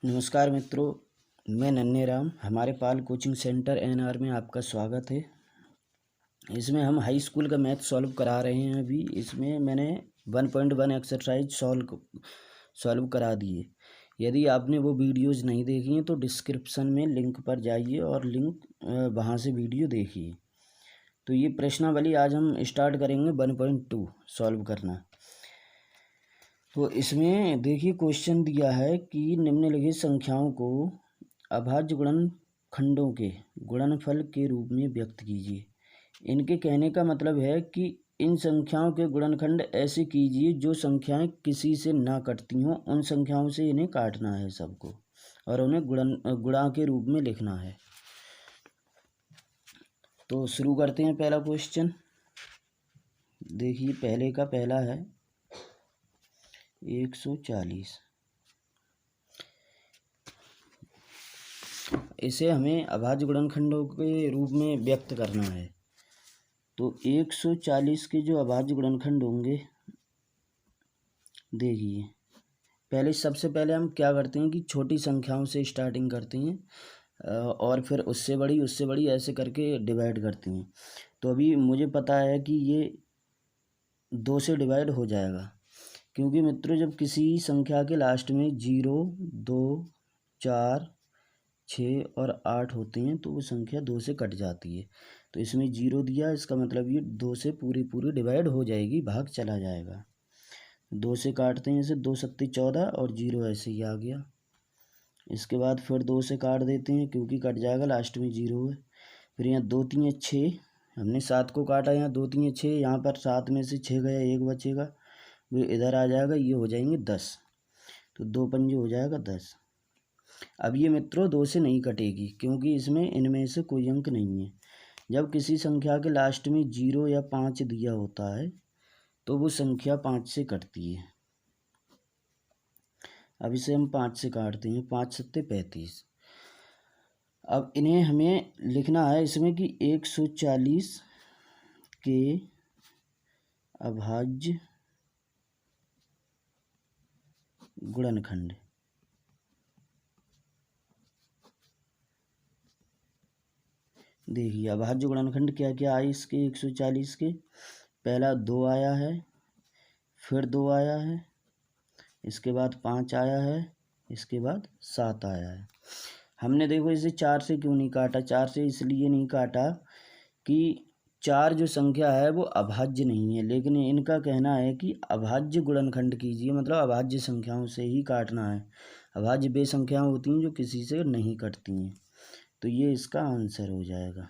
नमस्कार मित्रों, मैं नन्हे राम। हमारे पाल कोचिंग सेंटर एनआर में आपका स्वागत है। इसमें हम हाई स्कूल का मैथ सॉल्व करा रहे हैं। अभी इसमें मैंने 1.1 एक्सरसाइज सॉल्व करा दिए। यदि आपने वो वीडियोज़ नहीं देखी हैं तो डिस्क्रिप्शन में लिंक पर जाइए और वहाँ से वीडियो देखिए। तो ये प्रश्नावली आज हम स्टार्ट करेंगे 1.2 सॉल्व करना। तो इसमें देखिए क्वेश्चन दिया है कि निम्नलिखित संख्याओं को अभाज्य गुणनखंडों के गुणनफल के रूप में व्यक्त कीजिए। इनके कहने का मतलब है कि इन संख्याओं के गुणनखंड ऐसे कीजिए जो संख्याएं किसी से ना कटती हों। उन संख्याओं से इन्हें काटना है सबको और उन्हें गुणा के रूप में लिखना है। तो शुरू करते हैं। पहला क्वेश्चन देखिए, पहले का पहला है 140। इसे हमें अभाज्य गुणनखंडों के रूप में व्यक्त करना है। तो 140 के जो अभाज्य गुणनखंड होंगे, देखिए सबसे पहले हम क्या करते हैं कि छोटी संख्याओं से स्टार्टिंग करते हैं और फिर उससे बड़ी ऐसे करके डिवाइड करते हैं। तो अभी मुझे पता है कि ये 2 से डिवाइड हो जाएगा, क्योंकि मित्रों जब किसी संख्या के लास्ट में 0, 2, 4, 6 और 8 होते हैं तो वो संख्या 2 से कट जाती है। तो इसमें 0 दिया, इसका मतलब ये 2 से पूरी डिवाइड हो जाएगी, भाग चला जाएगा। 2 से काटते हैं इसे, 2 सत्ती 14 और 0 ऐसे ही आ गया। इसके बाद फिर 2 से काट देते हैं क्योंकि कट जाएगा, लास्ट में 0 है। फिर यहाँ 2 3 6, हमने 7 को काटा, यहाँ 2 3 6, यहाँ पर 7 में से 6 गया, 1 बचेगा, वो इधर आ जाएगा, ये हो जाएंगे 10। तो 2 पंजे हो जाएगा 10। अब ये मित्रों 2 से नहीं कटेगी क्योंकि इसमें इनमें से कोई अंक नहीं है। जब किसी संख्या के लास्ट में 0 या 5 दिया होता है तो वो संख्या 5 से कटती है। अब इसे हम 5 से काटते हैं, 5 सत्ते 35। अब इन्हें हमें लिखना है इसमें कि 140 के अभाज्य गुणनखंड। देखिए अभाज्य गुणनखंड क्या क्या आए इसके 140 के। पहला 2 आया है, फिर 2 आया है, इसके बाद 5 आया है, इसके बाद 7 आया है। हमने देखो इसे 4 से क्यों नहीं काटा। 4 से इसलिए नहीं काटा कि 4 जो संख्या है वो अभाज्य नहीं है, लेकिन इनका कहना है कि अभाज्य गुणनखंड कीजिए, मतलब अभाज्य संख्याओं से ही काटना है। अभाज्य वे संख्याएं होती हैं जो किसी से नहीं कटती हैं। तो ये इसका आंसर हो जाएगा।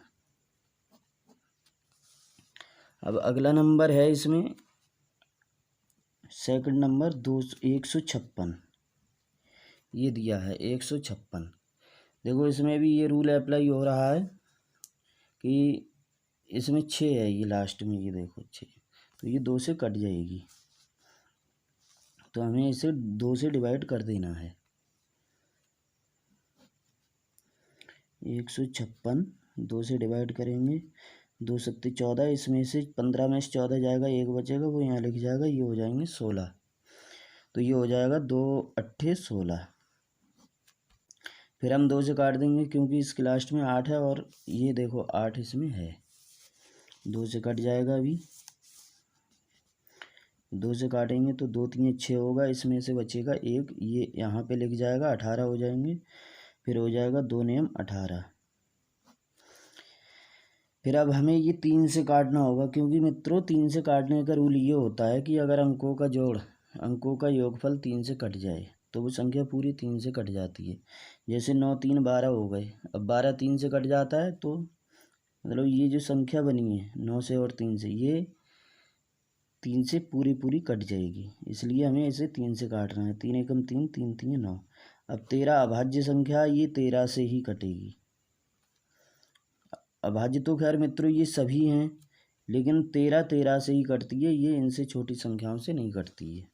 अब अगला नंबर है इसमें सेकंड नंबर 156। ये दिया है 156। देखो इसमें भी ये रूल अप्लाई हो रहा है कि इसमें 6 है, ये लास्ट में, ये देखो 6, तो ये 2 से कट जाएगी। तो हमें इसे 2 से डिवाइड कर देना है। 156 2 से डिवाइड करेंगे, 2 सत्ते 14, इसमें से 15 में से 14 जाएगा, 1 बचेगा, वो यहाँ लिख जाएगा, ये हो जाएंगे 16। तो ये हो जाएगा 2 अट्ठे 16। फिर हम 2 से काट देंगे क्योंकि इसके लास्ट में 8 है और ये देखो 8 इसमें है, 2 से कट जाएगा। अभी 2 से काटेंगे तो 2 3 6 होगा, इसमें से बचेगा 1, ये यहाँ पे लिख जाएगा, 18 हो जाएंगे। फिर हो जाएगा 2 नियम 18। फिर अब हमें ये 3 से काटना होगा, क्योंकि मित्रों 3 से काटने का रूल ये होता है कि अगर अंकों का योगफल 3 से कट जाए तो वो संख्या पूरी 3 से कट जाती है। जैसे 9 3 12 हो गए, अब 12 3 से कट जाता है, तो मतलब ये जो संख्या बनी है 9 से और 3 से, ये 3 से पूरी कट जाएगी, इसलिए हमें इसे 3 से काटना है। 3 एकम 3, 3 3 9। अब 13 अभाज्य संख्या, ये 13 से ही कटेगी। अभाज्य तो खैर मित्रों ये सभी हैं, लेकिन 13 13 से ही कटती है, ये इनसे छोटी संख्याओं से नहीं कटती है।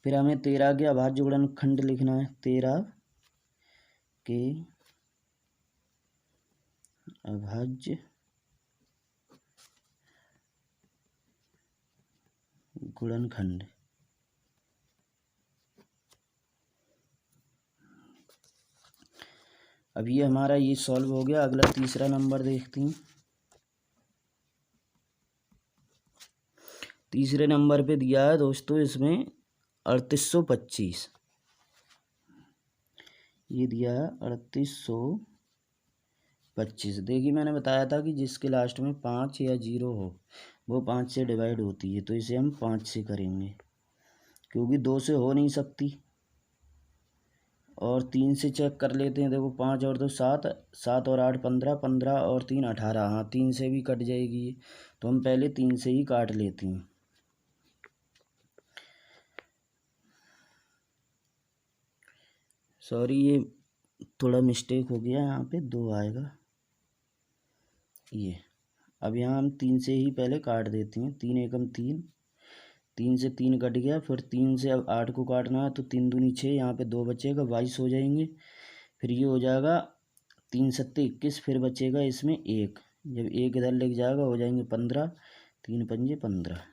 फिर हमें 13 के अभाज्य गुणनखंड लिखना है। 13 के अभाज्य गुणनखंड। अब ये हमारा ये सॉल्व हो गया। अगला तीसरा नंबर देखते हैं। तीसरे नंबर पे दिया है दोस्तों इसमें 3825। ये दिया है 3825। देखिए मैंने बताया था कि जिसके लास्ट में 5 या 0 हो वो 5 से डिवाइड होती है, तो इसे हम 5 से करेंगे क्योंकि 2 से हो नहीं सकती। और 3 से चेक कर लेते हैं। देखो 5 और 2 7, 7 और 8 15, 15 और 3 18। हाँ 3 से भी कट जाएगी ये, तो हम पहले 3 से ही काट लेते हैं। सॉरी ये थोड़ा मिस्टेक हो गया, यहाँ पे 2 आएगा ये। अब यहाँ हम 3 से ही पहले काट देते हैं। 3 एकम 3, 3 से 3 कट गया। फिर 3 से अब 8 को काटना है, तो 3 दूनी 6, यहाँ पे 2 बचेगा, 22 हो जाएंगे। फिर ये हो जाएगा 3 सत्ते 21। फिर बचेगा इसमें 1, जब 1 इधर लग जाएगा हो जाएंगे 15, 3 पंजे 15।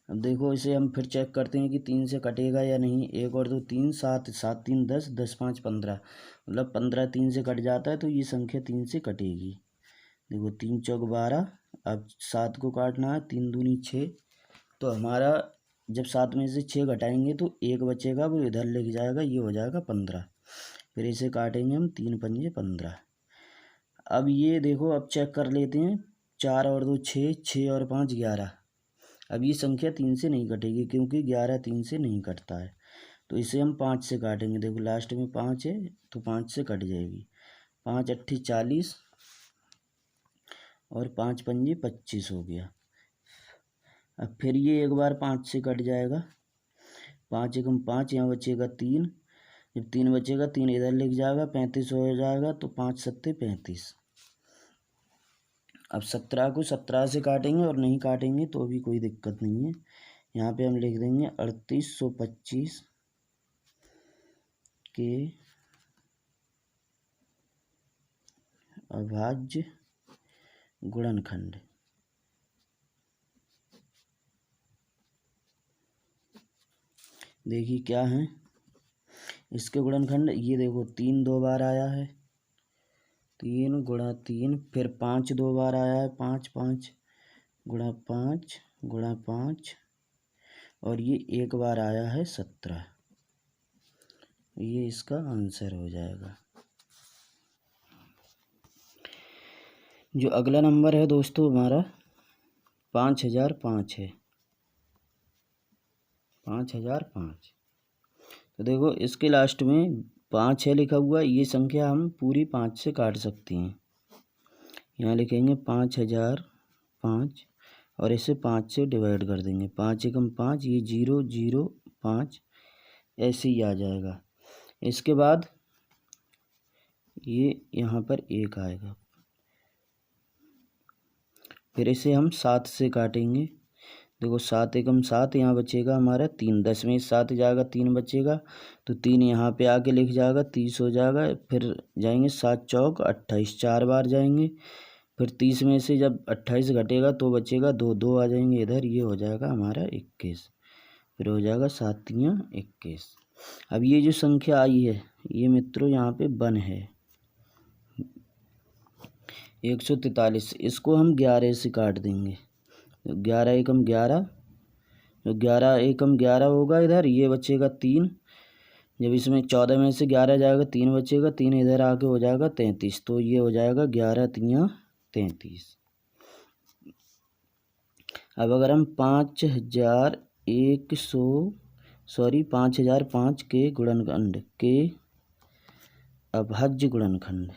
अब देखो इसे हम फिर चेक करते हैं कि 3 से कटेगा या नहीं। 1 और 2 3, 7, 7 3 10, 10 5 15, मतलब 15 3 से कट जाता है, तो ये संख्या 3 से कटेगी। देखो 3 चौक 12। अब 7 को काटना है, 3 दूनी 6, तो हमारा जब 7 में से 6 घटाएंगे तो 1 बचेगा, वो इधर लेके जाएगा, ये हो जाएगा 15। फिर इसे काटेंगे हम, 3 पंजे 15। अब ये देखो अब चेक कर लेते हैं। 4 और 2 6, 6 और 5 11। अब ये संख्या 3 से नहीं कटेगी क्योंकि 11 3 से नहीं कटता है, तो इसे हम 5 से काटेंगे। देखो लास्ट में 5 है तो 5 से कट जाएगी। 5 अट्ठी 40 और 5 पंजे 25 हो गया। अब फिर ये एक बार 5 से कट जाएगा। 5 एकम 5, यहाँ बचेगा 3, जब 3 बचेगा 3 इधर लिख जाएगा, 35 हो जाएगा, तो 5 सत्ते 35। अब 17 को 17 से काटेंगे और नहीं काटेंगे तो भी कोई दिक्कत नहीं है। यहाँ पे हम लिख देंगे 3825 के अभाज्य गुणनखंड। देखिए क्या है इसके गुणनखंड। ये देखो 3 2 बार आया है, 3 गुणा 3। फिर 5 2 बार आया है, 5 5 गुणा 5 गुणा 5। और ये एक बार आया है 17। ये इसका आंसर हो जाएगा। जो अगला नंबर है दोस्तों हमारा 5005 है। 5005। तो देखो इसके लास्ट में 5 है लिखा हुआ। ये संख्या हम पूरी 5 से काट सकते हैं। यहाँ लिखेंगे 5005 और इसे 5 से डिवाइड कर देंगे। 5 एकम 5, ये 0 0 5 ऐसे ही आ जाएगा। इसके बाद ये यहाँ पर 1 आएगा। फिर इसे हम 7 से काटेंगे। देखो 7 एकम 7, यहाँ बचेगा हमारा 3, 10 में 7 जाएगा, 3 बचेगा, तो 3 यहाँ पे आके लिख जाएगा, 30 हो जाएगा। फिर जाएंगे 7 चौक 28, 4 बार जाएंगे। फिर 30 में से जब 28 घटेगा तो बचेगा 2, 2 आ जाएंगे इधर, ये हो जाएगा हमारा 21। फिर हो जाएगा 7 तियाँ 21। अब ये जो संख्या आई है ये मित्रों यहाँ पे 1 है, 143। इसको हम 11 से काट देंगे। 11 एकम 11, जो 11 एकम 11 होगा इधर, ये बचेगा 3। जब इसमें 14 में से 11 जाएगा 3 बचेगा, 3 इधर आके हो जाएगा 33, तो ये हो जाएगा 11 तियाँ 33। अब अगर हम 5005 के गुणनखंड के अभाज्य गुणनखंड।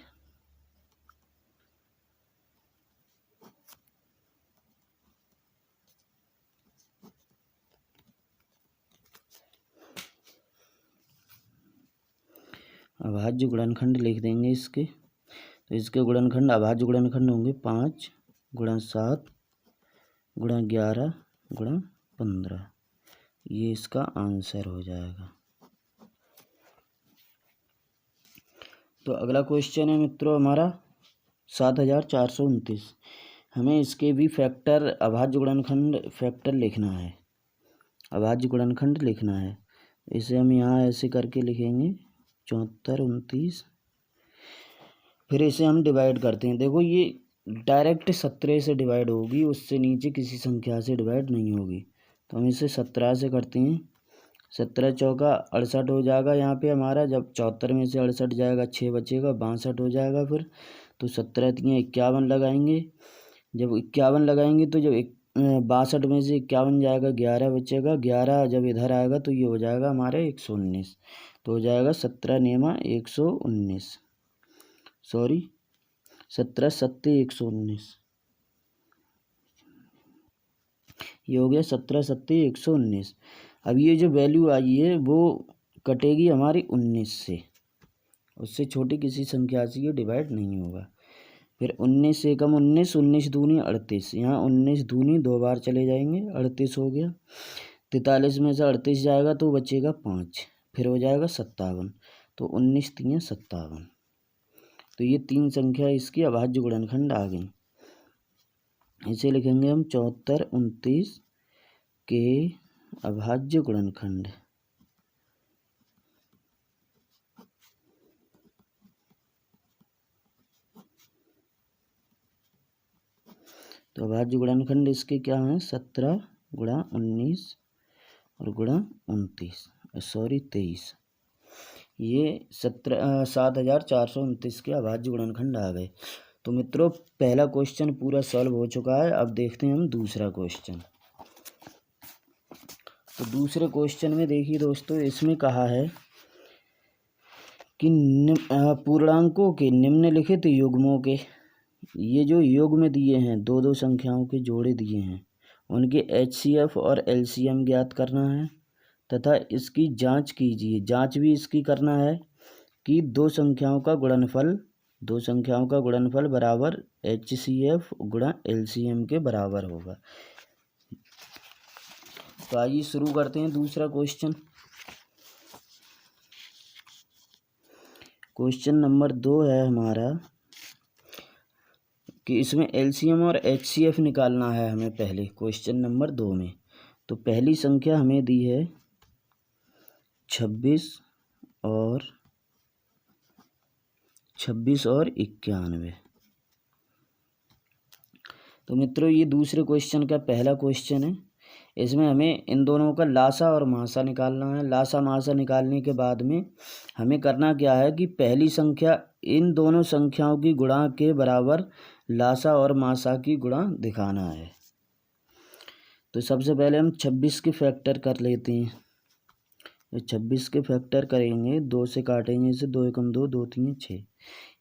अभाज्य गुणनखंड लिख देंगे इसके। तो इसके गुणनखंड अभाज्य गुणनखंड होंगे 5 गुणा 7 गुणा 11 गुणा 15। ये इसका आंसर हो जाएगा। तो अगला क्वेश्चन है मित्रों हमारा 7429। हमें इसके भी फैक्टर अभाज्य गुणनखंड फैक्टर लिखना है, अभाज्य गुणनखंड लिखना है। इसे हम यहाँ ऐसे करके लिखेंगे 74 29, फिर इसे हम डिवाइड करते हैं। देखो ये डायरेक्ट 17 से डिवाइड होगी, उससे नीचे किसी संख्या से डिवाइड नहीं होगी। तो हम इसे 17 से करते हैं। 17 चौका 68 हो जाएगा यहाँ पे हमारा। जब 74 में से 68 जाएगा 6 बचेगा, 62 हो जाएगा फिर। तो 17 तियाँ 51 लगाएंगे। जब 51 लगाएंगे तो जब 62 में से 51 जाएगा 11 बचेगा। 11 जब इधर आएगा तो ये हो जाएगा हमारे 119। तो हो जाएगा 17 नेमा 119, सॉरी 17 सत्ते 119, ये हो गया 17 सत्ते 119। अब ये जो वैल्यू आई है वो कटेगी हमारी 19 से, उससे छोटी किसी संख्या से ये डिवाइड नहीं होगा। फिर 19 से कम 19, 19 दूनी 38, यहाँ 19 दूनी 2 बार चले जाएंगे, 38 हो गया। 43 में से 38 जाएगा तो बचेगा 5, फिर हो जाएगा 57। तो 19 तियाँ 57। तो ये 3 संख्या इसकी अभाज्य गुणनखंड आ गई। इसे लिखेंगे हम 74 29 के अभाज्य गुणनखंड। तो अभाज्य गुणनखंड इसके क्या हैं, 17 गुणा 19 और गुणा 29, सॉरी 23। ये 7429 के अभाज्य गुणनखंड आ गए। तो मित्रों पहला क्वेश्चन पूरा सॉल्व हो चुका है। अब देखते हैं हम दूसरा क्वेश्चन। तो दूसरे क्वेश्चन में देखिए दोस्तों, इसमें कहा है कि पूर्णांकों के निम्नलिखित युग्मों के, ये जो युग्म दिए हैं, दो दो संख्याओं के जोड़े दिए हैं, उनके HCF और LCM ज्ञात करना है तथा इसकी जांच कीजिए। जांच भी इसकी करना है कि दो संख्याओं का गुणनफल बराबर HCF गुणा LCM के बराबर होगा। तो आइए शुरू करते हैं दूसरा क्वेश्चन। क्वेश्चन नंबर 2 है हमारा कि इसमें LCM और HCF निकालना है हमें पहले क्वेश्चन नंबर 2 में। तो पहली संख्या हमें दी है 26 और 91। तो मित्रों ये दूसरे क्वेश्चन का पहला क्वेश्चन है। इसमें हमें इन दोनों का लासा और मासा निकालना है। लासा मासा निकालने के बाद में हमें करना क्या है कि पहली संख्या इन दोनों संख्याओं की गुणा के बराबर लासा और मासा की गुणा दिखाना है। तो सबसे पहले हम 26 के फैक्टर कर लेते हैं। तो 26 के फैक्टर करेंगे, 2 से काटेंगे इसे, 2 एकम 2, 2 3 6।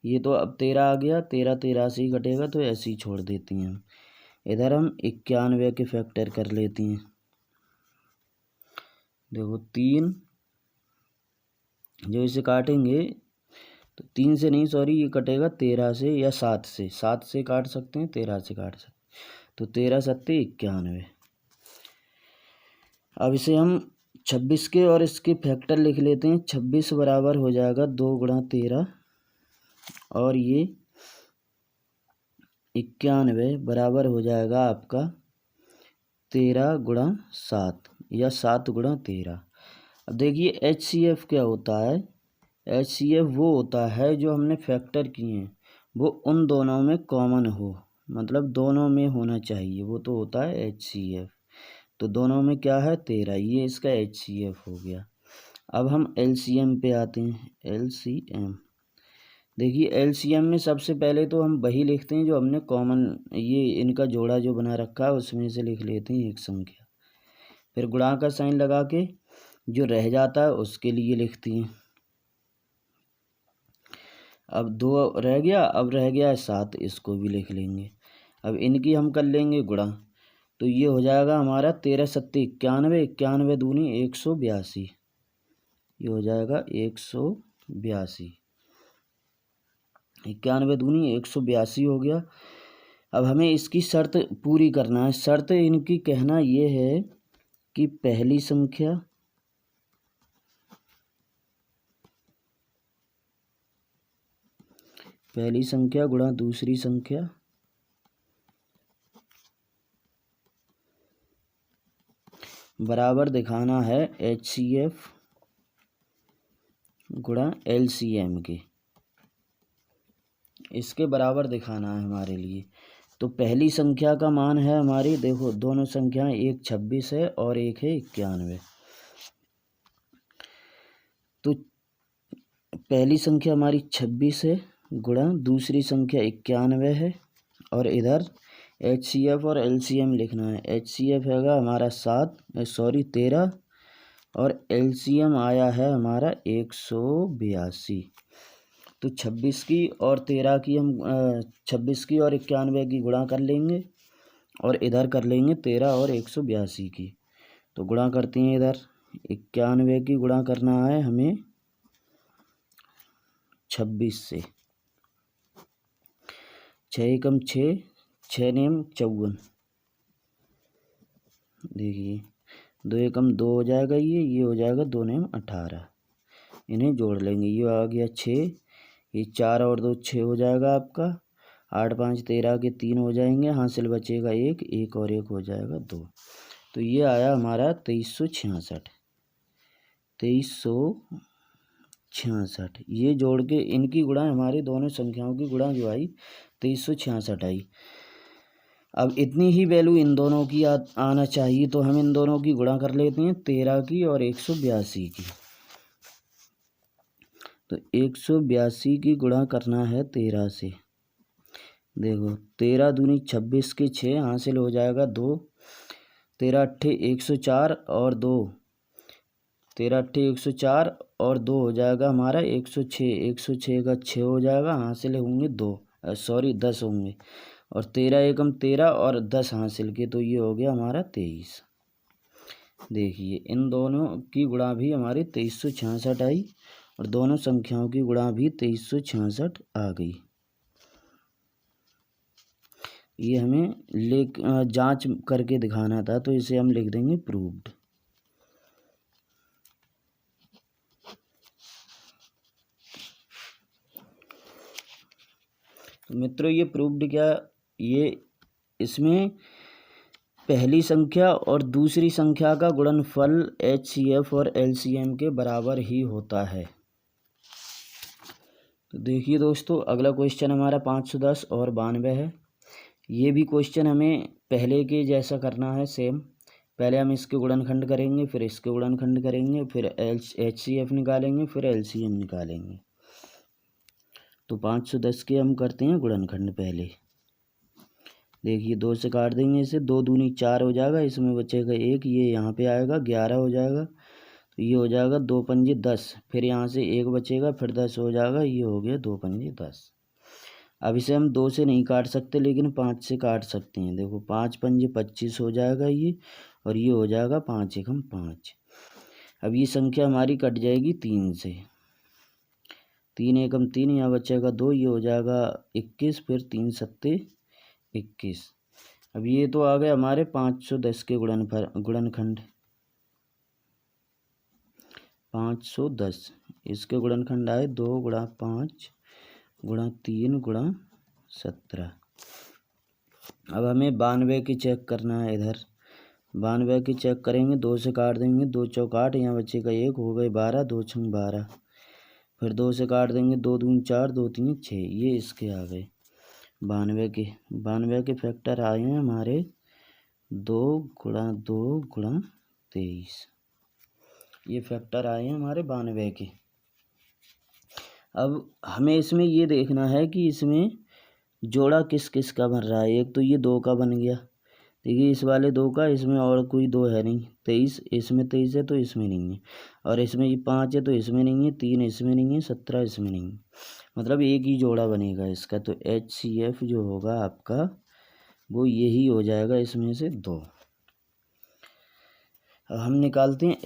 ये तो अब 13 आ गया, 13 13 से ही घटेगा तो ऐसे ही छोड़ देते हैं हम। इधर हम 91 के फैक्टर कर लेते हैं। देखो 3, जो इसे काटेंगे तो 3 से नहीं, सॉरी ये कटेगा 13 से या 7 से। 7 से काट सकते हैं, 13 से काट सकते हैं। तो 13 सत्ते 91। अब इसे हम 26 के और इसके फैक्टर लिख लेते हैं। 26 बराबर हो जाएगा 2 गुणा 13 और ये 91 बराबर हो जाएगा आपका 13 गुणा 7 या 7 गुणा 13। अब देखिए HCF क्या होता है। HCF वो होता है जो हमने फैक्टर किए हैं वो उन दोनों में कॉमन हो, मतलब दोनों में होना चाहिए, वो तो होता है HCF। तो दोनों में क्या है 13, ये इसका HCF हो गया। अब हम LCM पे आते हैं। LCM देखिए LCM में सबसे पहले तो हम वही लिखते हैं जो हमने कॉमन, ये इनका जोड़ा जो बना रखा है उसमें से लिख लेते हैं एक संख्या। फिर गुणा का साइन लगा के जो रह जाता है उसके लिए लिखती हैं। अब 2 रह गया, अब रह गया है 7, इसको भी लिख लेंगे। अब इनकी हम कर लेंगे गुणा। तो ये हो जाएगा हमारा 13 सत्ते 91, 91 दूनी 182, ये हो जाएगा 182। 91 दूनी 182 हो गया। अब हमें इसकी शर्त पूरी करना है। शर्त इनकी कहना ये है कि पहली संख्या गुणा दूसरी संख्या बराबर दिखाना है HCF गुणा LCM के, इसके बराबर दिखाना है हमारे लिए। तो पहली संख्या का मान है हमारी, देखो दोनों संख्याएं, एक 26 है और एक है 91। तो पहली संख्या हमारी 26 है गुणा दूसरी संख्या 91 है, और इधर HCF और LCM लिखना है। HCF हैगा हमारा 13 और LCM आया है हमारा 182। तो 26 की और 13 की हम 26 की और 91 की गुणा कर लेंगे, और इधर कर लेंगे 13 और 182 की। तो गुणा करते हैं, इधर 91 की गुणा करना है हमें 26 से। 6 एकम 6, 6 नेम 54। देखिए 2 एकम 2 हो जाएगा, ये हो जाएगा 2 नेम 18। इन्हें जोड़ लेंगे, ये आ गया 6, ये 4 और 2 6 हो जाएगा आपका। 8 5 13 के 3 हो जाएंगे, हासिल बचेगा 1, 1 और 1 हो जाएगा 2। तो ये आया हमारा 2366। 2366 ये जोड़ के इनकी गुणा, हमारी दोनों संख्याओं की गुणा जो आई 2366 आई। अब इतनी ही वैल्यू इन दोनों की आना चाहिए, तो हम इन दोनों की गुणा कर लेते हैं, 13 की और 182 की। तो 182 की गुणा करना है 13 से। देखो 13 दूनी 26 के 6, हासिल हो जाएगा 2। 13 अट्ठे 104 और 2, 13 अट्ठे 104 और 2 हो जाएगा हमारा 106। 106 का 6 हो जाएगा, हासिल होंगे 10 होंगे। और 13 एकम 13 और 10 हासिल के, तो ये हो गया हमारा 23। देखिए इन दोनों की गुणा भी हमारी 2366 आई, और दोनों संख्याओं की गुणा भी 2366 आ गई। ये हमें जांच करके दिखाना था, तो इसे हम लिख देंगे प्रूव्ड। तो मित्रों ये प्रूव्ड क्या, ये इसमें पहली संख्या और दूसरी संख्या का गुणनफल HCF और LCM के बराबर ही होता है। तो देखिए दोस्तों, अगला क्वेश्चन हमारा 510 और 92 है। ये भी क्वेश्चन हमें पहले के जैसा करना है, सेम। पहले हम इसके गुणनखंड करेंगे, फिर इसके गुणनखंड करेंगे, फिर HCF निकालेंगे, फिर LCM निकालेंगे। तो 510 के हम करते हैं गुणनखंड पहले। देखिए 2 से काट देंगे इसे, 2 दूनी 4 हो जाएगा, इसमें बचेगा 1, ये यहाँ पे आएगा 11 हो जाएगा। तो ये हो जाएगा 2 पंजे 10, फिर यहाँ से 1 बचेगा, फिर 10 हो जाएगा, ये हो गया 2 पंजे 10। अब इसे हम 2 से नहीं काट सकते, लेकिन 5 से काट सकते हैं। देखो 5 पंजे 25 हो जाएगा ये, और ये हो जाएगा 5 एकम 5। अब ये संख्या हमारी कट जाएगी 3 से। 3 एकम 3, यहाँ बचेगा 2, ये हो जाएगा 21, फिर 3 सत्ते 21। अब ये तो आ गए हमारे 510 के गुणनखंड। 510 इसके गुणनखंड आए 2 गुणा 5 गुणा 3 गुणा 17। अब हमें 92 की चेक करना है। इधर 92 की चेक करेंगे, 2 से काट देंगे, 2 चौक 8, यहाँ बचेगा 1, हो गए 12, 2 छंग 12। फिर 2 से काट देंगे, 2 दूनी 4, 2 तीन 6, ये इसके आ गए 92 के फैक्टर आए हैं हमारे 2 गुणा 2 गुणा 23। ये फैक्टर आए हैं हमारे 92 के। अब हमें इसमें ये देखना है कि इसमें जोड़ा किस किस का बन रहा है। एक तो ये 2 का बन गया, देखिए इस वाले 2 का, इसमें और कोई 2 है नहीं। 23 इसमें 23 है तो इसमें नहीं है, और इसमें ये 5 है तो इसमें नहीं है, 3 इसमें नहीं है, 17 इसमें नहीं है। मतलब एक ही जोड़ा बनेगा इसका। तो HCF जो होगा आपका वो यही हो जाएगा इसमें से 2। अब हम निकालते हैं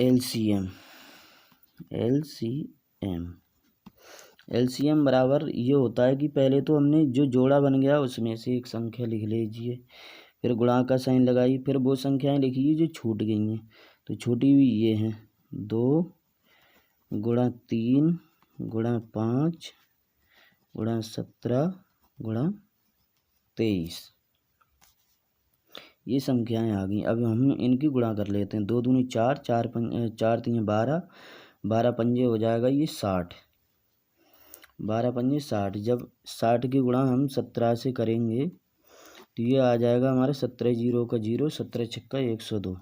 LCM बराबर ये होता है कि पहले तो हमने जो जोड़ा बन गया उसमें से एक संख्या लिख लीजिए, फिर गुणा का साइन लगाइए, फिर वो संख्याएं लिखिए जो छूट गई हैं। तो छूटी हुई ये हैं 2 गुणा 3 गुणा 5 गुणा 17 गुणा 23, ये संख्याएं आ गई। अब हम इनकी गुणा कर लेते हैं। 2 दूनी 4, 4 3 12 12 पंजे हो जाएगा ये 60, 12 पंजे 60। जब 60 की गुणा हम 17 से करेंगे तो ये आ जाएगा हमारे 17 जीरो का जीरो, 17 छक्का 102,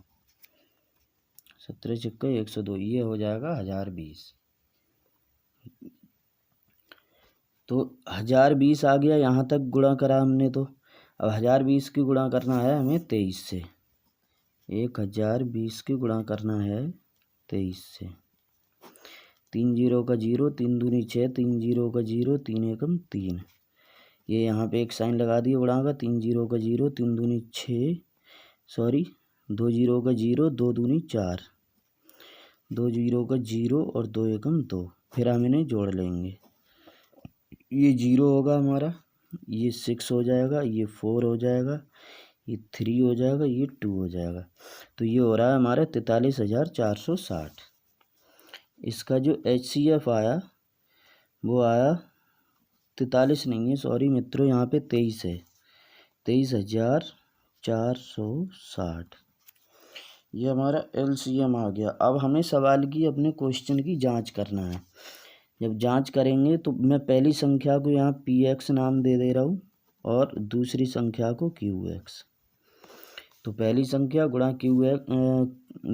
17 छक्का 102, ये हो जाएगा 1020। तो 1020 आ गया, यहाँ तक गुणा करा हमने। तो अब 1020 की गुणा करना है हमें 23 से, 1020 की गुणा करना है 23 से। 3 जीरो का जीरो, 3 दूनी 6, 3 जीरो का जीरो, 3 एकम 3, ये यहाँ पे एक साइन लगा दिए गुणा का। 3 जीरो का जीरो, 3 दूनी 6, सॉरी 2 जीरो का जीरो, 2 दूनी 4, 2 जीरो का जीरो और 2 एकम 2। फिर हम इन्हें जोड़ लेंगे, ये 0 होगा हमारा, ये 6 हो जाएगा, ये 4 हो जाएगा, ये 3 हो जाएगा, ये 2 हो जाएगा। तो ये हो रहा है हमारा 43,460। इसका जो HCF आया वो आया 43 नहीं है, सॉरी मित्रों, यहाँ पे 23 है, 23,460। ये हमारा LCM आ गया। अब हमें सवाल की अपने क्वेश्चन की जांच करना है। जब जांच करेंगे तो मैं पहली संख्या को यहाँ PX नाम दे रहा हूँ और दूसरी संख्या को QX। तो पहली संख्या गुणा QX,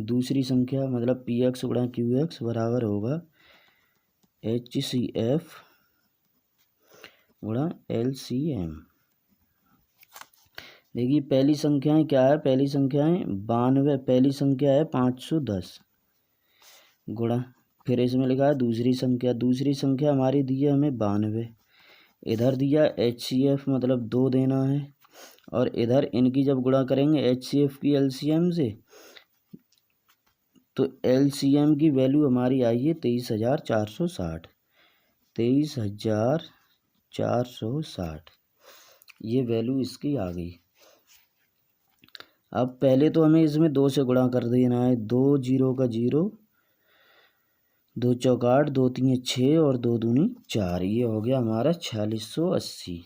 दूसरी संख्या मतलब PX गुणा QX बराबर होगा HCF गुणा LCM। देखिए पहली संख्याएं क्या है, पहली संख्याएं 92, पहली संख्या है 510 गुणा, फिर इसमें लिखा है दूसरी संख्या, दूसरी संख्या हमारी दी है हमें 92, इधर दिया HCF मतलब 2 देना है, और इधर इनकी जब गुणा करेंगे HCF की LCM से तो LCM की वैल्यू हमारी आई है 23,460, 23,460, ये वैल्यू इसकी आ गई। अब पहले तो हमें इसमें 2 से गुणा कर देना है, 2 जीरो का जीरो, 2 चौक 8, 2 तीन 6 और 2 दूनी 4, ये हो गया हमारा 4680।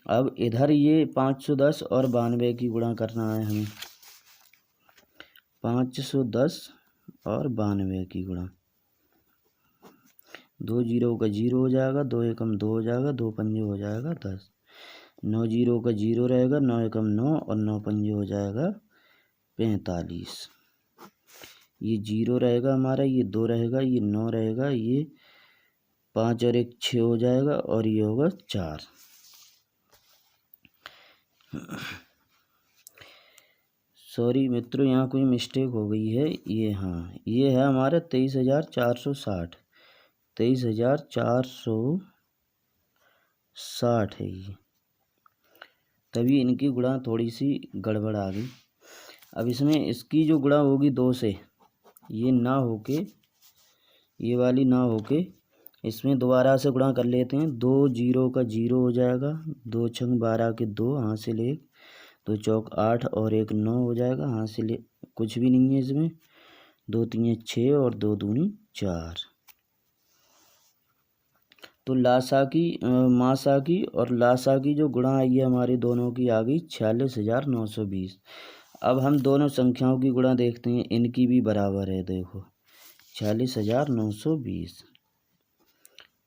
अब इधर ये 510 और 92 की गुणा करना है हमें, 510 और 92 की गुणा, 2 जीरो का जीरो हो जाएगा, 2 एकम 2 हो जाएगा, 2 पंजे हो जाएगा 10, 9 जीरो का जीरो रहेगा, 9 एकम 9 और 9 पंजे हो जाएगा 45, ये 0 रहेगा हमारा, ये 2 रहेगा, ये 9 रहेगा, ये 5 और 1 6 हो जाएगा और ये होगा 4। सॉरी मित्रों, यहाँ कोई मिस्टेक हो गई है, ये हाँ ये है हमारा 23,460, 23,460 है ये, तभी इनकी गुणा थोड़ी सी गड़बड़ आ गई। अब इसमें इसकी जो गुणा होगी 2 से, ये ना होके, ये वाली ना होके इसमें दोबारा से गुणा कर लेते हैं। 2 जीरो का जीरो हो जाएगा, 2 छंग 12 के 2, हासिल 1, 2 चौक 8 और 1 9 हो जाएगा, हासिल कुछ भी नहीं है इसमें, 2 तीन 6 और 2 दूनी 4। तो लासा की मासा की और लासा की जो गुणा आई है हमारी दोनों की आ गई 46,920। अब हम दोनों संख्याओं की गुणा देखते हैं, इनकी भी बराबर है, देखो 46,920,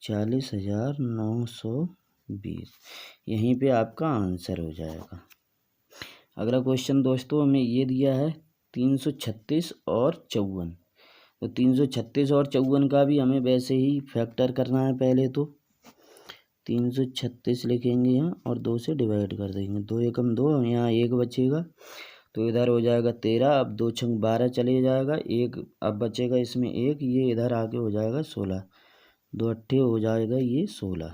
46,920, यहीं पे आपका आंसर हो जाएगा। अगला क्वेश्चन दोस्तों हमें ये दिया है 336 और 54। तो 336 और 54 का भी हमें वैसे ही फैक्टर करना है। पहले तो 336 लिखेंगे यहाँ और 2 से डिवाइड कर देंगे, 2 एकम 2, यहाँ 1 बचेगा तो इधर हो जाएगा 13। अब 2 छंग 12 चले जाएगा, 1 अब बचेगा इसमें 1, ये इधर आके हो जाएगा 16, 2 अट्ठे हो जाएगा ये 16।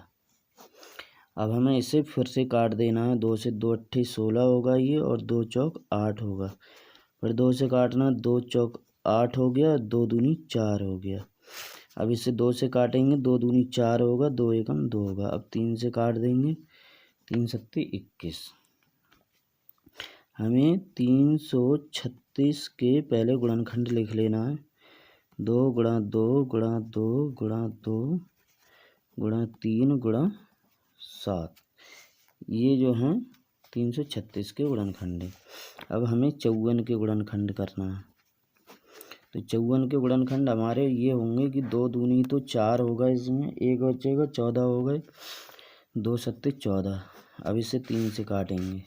अब हमें इसे फिर से काट देना है, 2 से 2 अट्ठे 16 होगा ये, और 2 चौक 8 होगा, फिर 2 से काटना, 2 चौक 8 हो गया, 2 दूनी 4 हो गया। अब इसे 2 से काटेंगे, 2 दूनी 4 होगा, 2 एकम 2 होगा। अब 3 से काट देंगे, 3 सत्ते 21। हमें 336 के पहले गुणनखंड लिख लेना है, 2 गुणा 2 गुणा 2 गुणा 2 गुणा 3 गुणा 7, ये जो हैं 336 के गुणनखंड है। अब हमें 54 के गुणनखंड करना है, तो 54 के गुणनखंड हमारे ये होंगे कि 2 दूनी तो 4 होगा, इसमें 1 बचेगा, 14 हो गए, 2 सत्ते 14। अब इसे 3 से काटेंगे,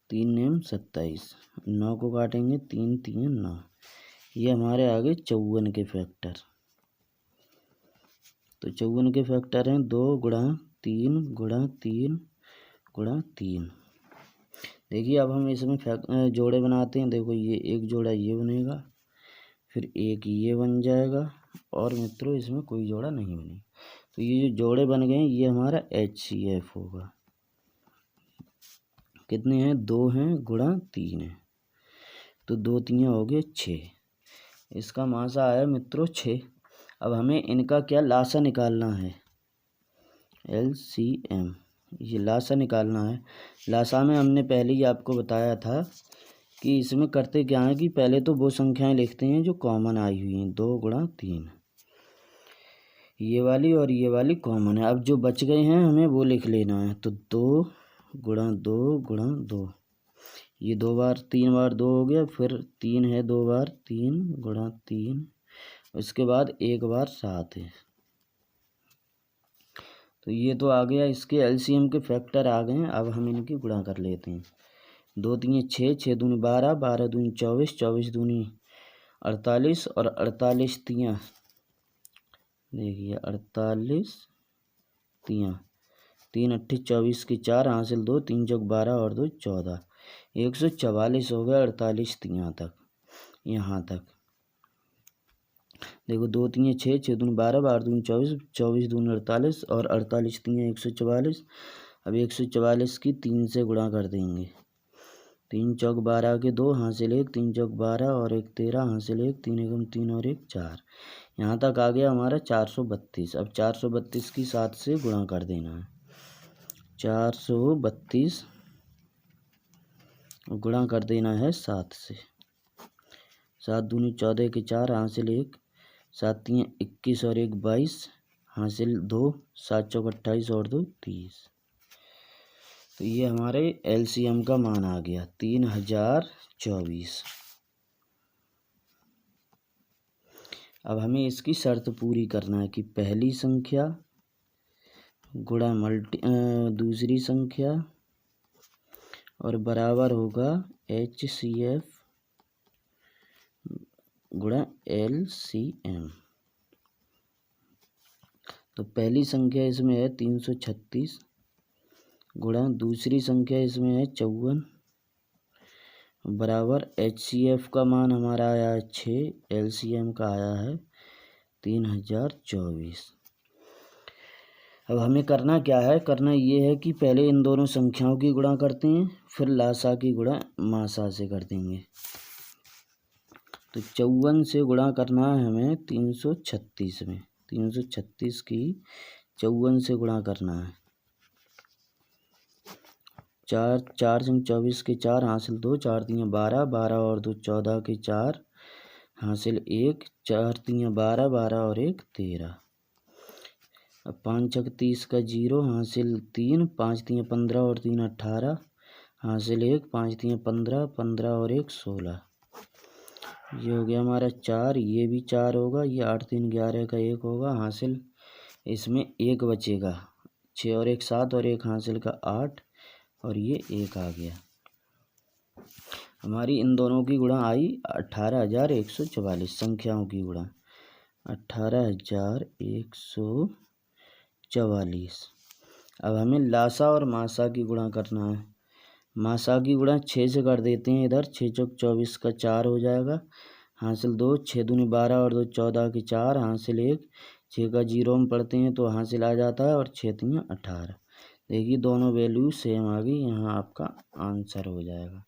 3 नेम 27, 9 को काटेंगे, 3 3 9। ये हमारे आगे 54 के फैक्टर। तो 54 के फैक्टर हैं 2 गुणा 3 गुणा 3 गुणा 3। देखिए अब हम इसमें जोड़े बनाते हैं। देखो ये एक जोड़ा ये बनेगा, फिर एक ये बन जाएगा, और मित्रों इसमें कोई जोड़ा नहीं बनेगा। तो ये जो जोड़े बन गए ये हमारा HCF होगा। कितने हैं? 2 हैं गुणा 3 है, तो 2 3 हो गए 6। इसका मासा आया मित्रों 6। अब हमें इनका क्या लासा निकालना है, LCM, ये लासा निकालना है। लासा में हमने पहले ही आपको बताया था कि इसमें करते क्या है कि पहले तो वो संख्याएं लिखते हैं जो कॉमन आई हुई हैं, 2 गुणा 3, ये वाली और ये वाली कॉमन है। अब जो बच गए हैं हमें वो लिख लेना है। तो 2 गुणा 2 गुणा 2, ये 2 बार 3 बार 2 हो गया, फिर 3 है 2 बार, 3 गुणा 3, उसके बाद 1 बार 7 है। तो ये तो आ गया, इसके LCM के फैक्टर आ गए हैं। अब हम इनकी गुणा कर लेते हैं। 2 3 6, 6 दूनी 12, 12 दूनी 24, 24 दूनी 48, और 48 तियाँ, देखिए 48 तियाँ, 3 अट्ठे 24 की 4 हासिल 2, 3 चौक 12 और 2 14, 144 हो गया 48 तियाँ तक, यहाँ तक। देखो 2 3 6, 6 दूनी 12, 12 दूनी 24, 24 दूनी 48, और 48 3 144। अब 144 की 3 से गुणा कर देंगे। 3 चौक 12 के 2 हासिल 1, 3 चौक 12 और 1 13 हासिल 1, 3 एकम 3 और 1 4। यहाँ तक आ गया हमारा 432। अब 432 की 7 से गुणा कर देना है। 432 गुणा कर देना है 7 से। 7 दूनी 14 के 4 हासिल 1, 7 3 21 और 1 22 हासिल 2, 7 चौक 28 और 2 30। तो ये हमारे LCM का मान आ गया 3024। अब हमें इसकी शर्त पूरी करना है कि पहली संख्या गुणा दूसरी संख्या और बराबर होगा HCF गुणा LCM। तो पहली संख्या इसमें है 336 गुणा दूसरी संख्या इसमें है 54 बराबर HCF का मान हमारा आया है 6, LCM का आया है 3024। अब हमें करना क्या है, करना ये है कि पहले इन दोनों संख्याओं की गुणा करते हैं, फिर लासा की गुणा मासा से कर देंगे। तो 54 से गुणा करना है हमें 336 में, 336 की 54 से गुणा करना है। 4 4 संग 24 के 4 हासिल 2, 4 3 12, 12 और 2 14 के 4 हासिल 1, 4 3 12, 12 और 1 13। अब 5 छक 30 का 0 हासिल 3, 5 3 15 और 3 18 हासिल 1, 5 3 15, 15 और 1 16। ये हो गया हमारा 4, ये भी 4 होगा, ये 8 3 11 का 1 होगा, हासिल इसमें 1 बचेगा, 6 और 1 7 और 1 हासिल का 8, और ये 1 आ गया। हमारी इन दोनों की गुणा आई 18144, संख्याओं की गुणा 18144। अब हमें लासा और मासा की गुणा करना है। मासा की गुणा 6 से कर देते हैं, इधर 6 चौक 24 का 4 हो जाएगा, हासिल 2, 6 दूनी 12 और 2 14 के 4 हासिल 1, 6 का 0 में पढ़ते हैं तो हासिल आ जाता है, और 6 3 18। देखिए दोनों वैल्यू सेम आ गई, यहाँ आपका आंसर हो जाएगा।